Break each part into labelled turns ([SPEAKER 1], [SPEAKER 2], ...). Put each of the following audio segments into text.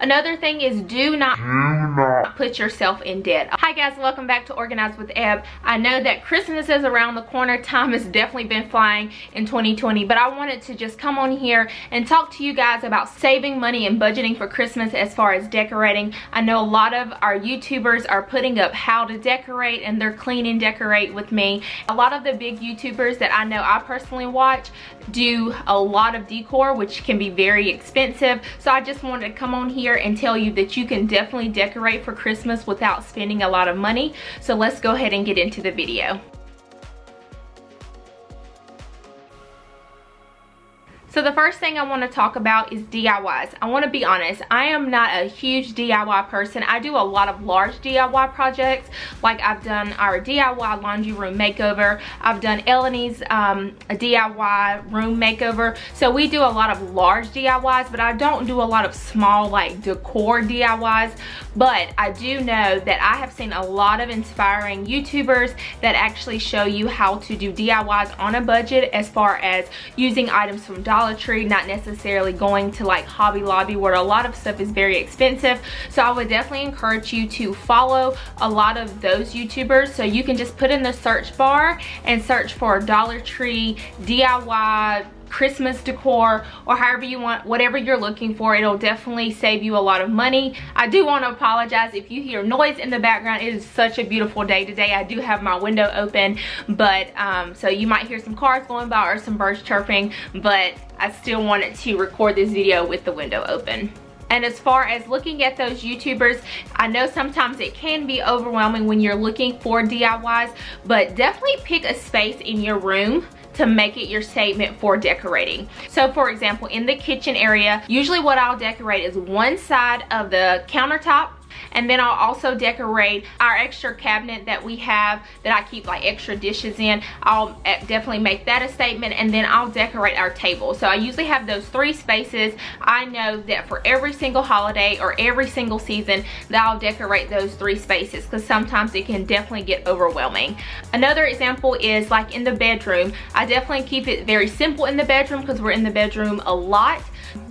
[SPEAKER 1] Another thing is do not put yourself in debt. Hi guys, welcome back to Organized with Eb. I know that Christmas is around the corner. Time has definitely been flying in 2020, but I wanted to just come on here and talk to you guys about saving money and budgeting for Christmas as far as decorating. I know a lot of our YouTubers are putting up how to decorate and they're clean and decorate with me. A lot of the big YouTubers that I know I personally watch do a lot of decor, which can be very expensive. So I just wanted to come on here and tell you that you can definitely decorate for Christmas without spending a lot of money. So let's go ahead and get into the video. So the first thing I want to talk about is DIYs. I want to be honest, I am not a huge DIY person. I do a lot of large DIY projects, like I've done our DIY laundry room makeover. I've done Eleni's a DIY room makeover. So we do a lot of large DIYs, but I don't do a lot of small like decor DIYs. But I do know that I have seen a lot of inspiring YouTubers that actually show you how to do DIYs on a budget, as far as using items from Dollar Tree, not necessarily going to like Hobby Lobby where a lot of stuff is very expensive. So I would definitely encourage you to follow a lot of those YouTubers. So you can just put in the search bar and search for Dollar Tree DIY Christmas decor, or however you want, whatever you're looking for. It'll definitely save you a lot of money. I do want to apologize if you hear noise in the background. It is such a beautiful day today. I do have my window open, but so you might hear some cars going by or some birds chirping, but I still wanted to record this video with the window open. And as far as looking at those YouTubers, I know sometimes it can be overwhelming when you're looking for DIYs, but definitely pick a space in your room to make it your statement for decorating. So for example, in the kitchen area, usually what I'll decorate is one side of the countertop, and then I'll also decorate our extra cabinet that we have that I keep like extra dishes in. I'll definitely make that a statement, and then I'll decorate our table. So I usually have those three spaces. I know that for every single holiday or every single season that I'll decorate those three spaces, because sometimes it can definitely get overwhelming. Another example is like in the bedroom. I definitely keep it very simple in the bedroom because we're in the bedroom a lot.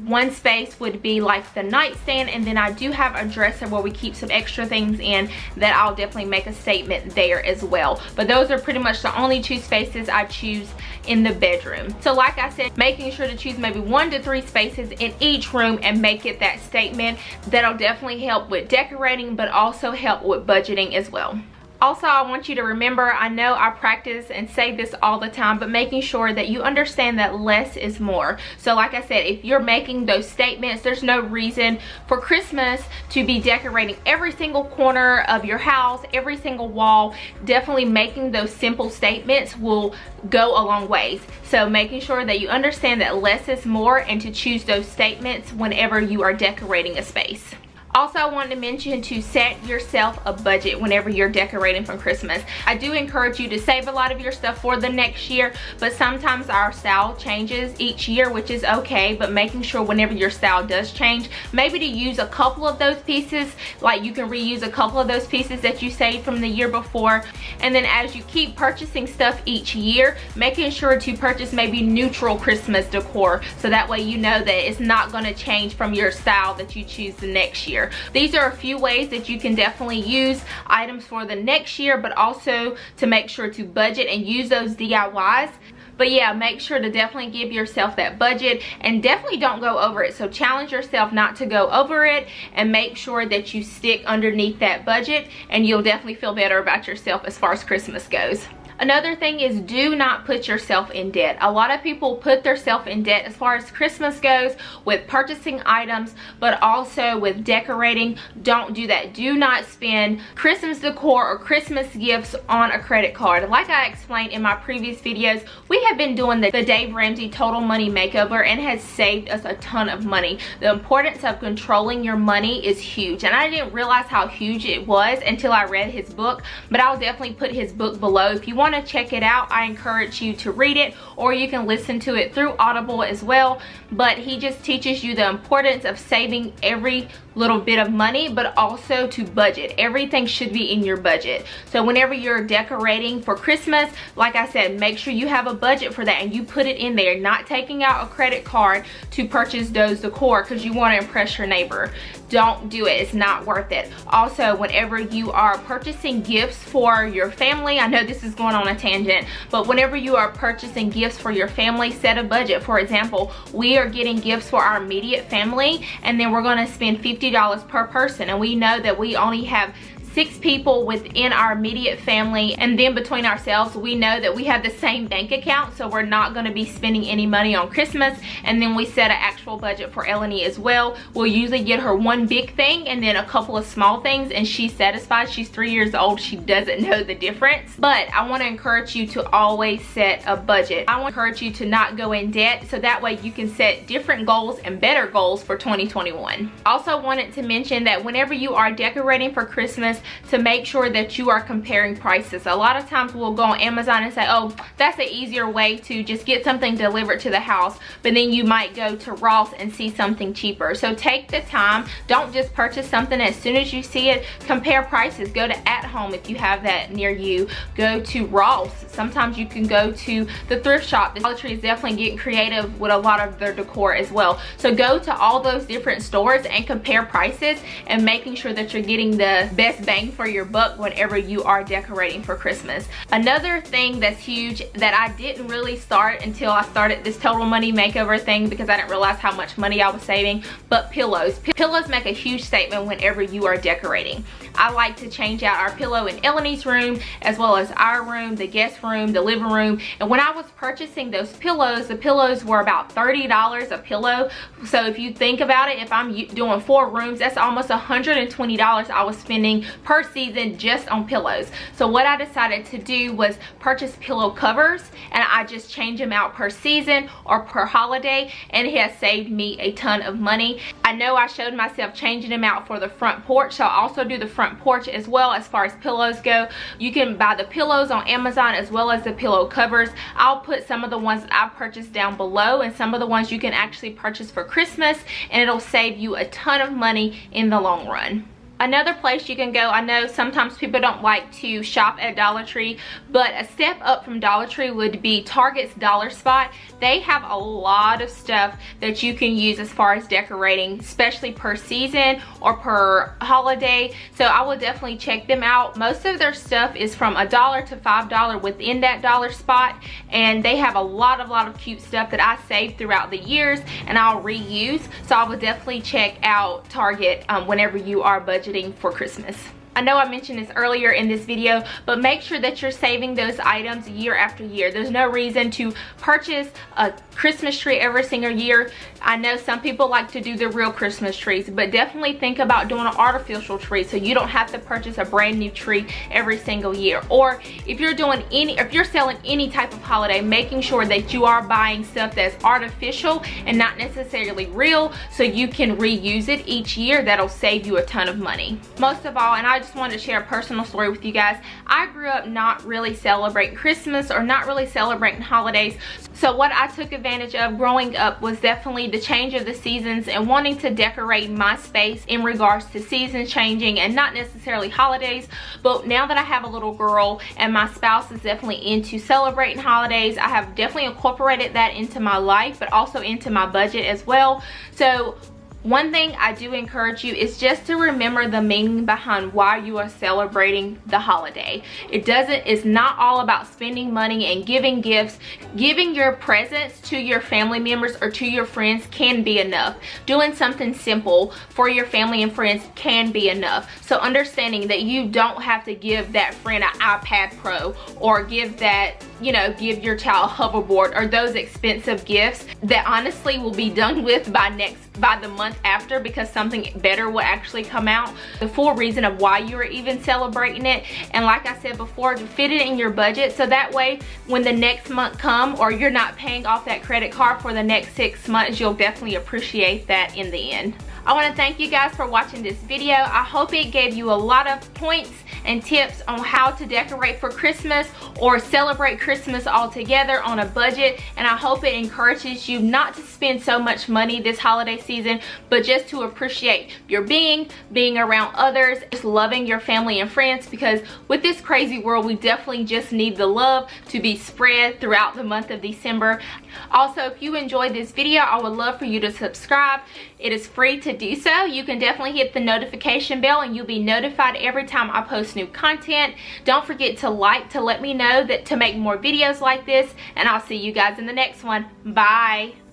[SPEAKER 1] One space would be like the nightstand, and then I do have a dresser where we keep some extra things in that I'll definitely make a statement there as well. But those are pretty much the only two spaces I choose in the bedroom. So like I said, making sure to choose maybe 1 to 3 spaces in each room and make it that statement. That'll definitely help with decorating, but also help with budgeting as well. Also, I want you to remember, I know I practice and say this all the time, but making sure that you understand that less is more. So like I said, if you're making those statements, there's no reason for Christmas to be decorating every single corner of your house, every single wall. Definitely making those simple statements will go a long ways. So making sure that you understand that less is more, and to choose those statements whenever you are decorating a space. Also, I wanted to mention to set yourself a budget whenever you're decorating for Christmas. I do encourage you to save a lot of your stuff for the next year, but sometimes our style changes each year, which is okay, but making sure whenever your style does change, maybe to use a couple of those pieces, like you can reuse a couple of those pieces that you saved from the year before. And then as you keep purchasing stuff each year, making sure to purchase maybe neutral Christmas decor, so that way you know that it's not going to change from your style that you choose the next year. These are a few ways that you can definitely use items for the next year, but also to make sure to budget and use those DIYs. But yeah, make sure to definitely give yourself that budget, and definitely don't go over it. So challenge yourself not to go over it, and make sure that you stick underneath that budget, and you'll definitely feel better about yourself as far as Christmas goes. Another thing is do not put yourself in debt. A lot of people put themselves in debt as far as Christmas goes with purchasing items, but also with decorating. Don't do that. Do not spend Christmas decor or Christmas gifts on a credit card. Like I explained in my previous videos, we have been doing the Dave Ramsey Total Money Makeover, and has saved us a ton of money. The importance of controlling your money is huge, and I didn't realize how huge it was until I read his book, but I'll definitely put his book below. If you want to check it out, I encourage you to read it, or you can listen to it through Audible as well. But he just teaches you the importance of saving every little bit of money, but also to budget. Everything should be in your budget. So whenever you're decorating for Christmas, like I said, make sure you have a budget for that and you put it in there, not taking out a credit card to purchase those decor because you want to impress your neighbor. don't do it. It's not worth it. Also, whenever you are purchasing gifts for your family, I know this is going on a tangent, but whenever you are purchasing gifts for your family, set a budget. For example, we are getting gifts for our immediate family, and then we're going to spend $50 per person, and we know that we only have 6 people within our immediate family, and then between ourselves we know that we have the same bank account, so we're not going to be spending any money on Christmas. And then we set an actual budget for Eleni as well. We'll usually get her one big thing and then a couple of small things, and she's satisfied. She's 3 years old, she doesn't know the difference. But I want to encourage you to always set a budget. I want to encourage you to not go in debt, so that way you can set different goals and better goals for 2021. Also wanted to mention that whenever you are decorating for Christmas, to make sure that you are comparing prices. A lot of times we'll go on Amazon and say, oh, that's an easier way to just get something delivered to the house, but then you might go to Ross and see something cheaper. So take the time, don't just purchase something as soon as you see it. Compare prices. Go to At Home if you have that near you. Go to Ross. Sometimes you can go to the thrift shop. The Dollar Tree is definitely getting creative with a lot of their decor as well. So go to all those different stores and compare prices, and making sure that you're getting the best bang for your buck whenever you are decorating for Christmas. Another thing that's huge that I didn't really start until I started this total money makeover thing, because I didn't realize how much money I was saving, but pillows. Pillows make a huge statement whenever you are decorating. I like to change out our pillow in Eleni's room, as well as our room, the guest room, the living room. And when I was purchasing those pillows, the pillows were about $30 a pillow. So if you think about it, if I'm doing 4 rooms, that's almost $120 I was spending per season just on pillows. So what I decided to do was purchase pillow covers, and I just change them out per season or per holiday, and it has saved me a ton of money. I know I showed myself changing them out for the front porch, so I'll also do the front porch as well. As far as pillows go, you can buy the pillows on Amazon as well as the pillow covers. I'll put some of the ones that I purchased down below, and some of the ones you can actually purchase for Christmas, and it'll save you a ton of money in the long run. Another place you can go, I know sometimes people don't like to shop at Dollar Tree, but a step up from Dollar Tree would be Target's Dollar Spot. They have a lot of stuff that you can use as far as decorating, especially per season or per holiday. So I will definitely check them out. Most of their stuff is from $1 to $5 within that Dollar Spot, and they have a lot of cute stuff that I saved throughout the years and I'll reuse. So I will definitely check out Target whenever you are budgeting for Christmas. I know I mentioned this earlier in this video, but make sure that you're saving those items year after year. There's no reason to purchase a Christmas tree every single year. I know some people like to do the real Christmas trees, but definitely think about doing an artificial tree so you don't have to purchase a brand new tree every single year. Or if you're selling any type of holiday, making sure that you are buying stuff that's artificial and not necessarily real, so you can reuse it each year. That'll save you a ton of money. Most of all, and I just wanted to share a personal story with you guys. I grew up not really celebrating Christmas or not really celebrating holidays. So what I took advantage of growing up was definitely the change of the seasons and wanting to decorate my space in regards to seasons changing and not necessarily holidays. But now that I have a little girl and my spouse is definitely into celebrating holidays, I have definitely incorporated that into my life, but also into my budget as well. So one thing I do encourage you is just to remember the meaning behind why you are celebrating the holiday. It's not all about spending money and giving gifts. Giving your presents to your family members or to your friends can be enough. Doing something simple for your family and friends can be enough. So understanding that you don't have to give that friend an iPad Pro, or give your child a hoverboard, or those expensive gifts that honestly will be done with by the month after, because something better will actually come out. The full reason of why you're even celebrating it, and like I said before, to fit it in your budget, so that way when the next month come, or you're not paying off that credit card for the next 6 months, you'll definitely appreciate that in the end. I want to thank you guys for watching this video. I hope it gave you a lot of points and tips on how to decorate for Christmas or celebrate Christmas all together on a budget. And I hope it encourages you not to spend so much money this holiday season, but just to appreciate your being around others, just loving your family and friends, because with this crazy world, we definitely just need the love to be spread throughout the month of December. Also, if you enjoyed this video, I would love for you to subscribe. It is free to do so. You can definitely hit the notification bell and you'll be notified every time I post new content. Don't forget to like to let me know that to make more videos like this, and I'll see you guys in the next one. Bye.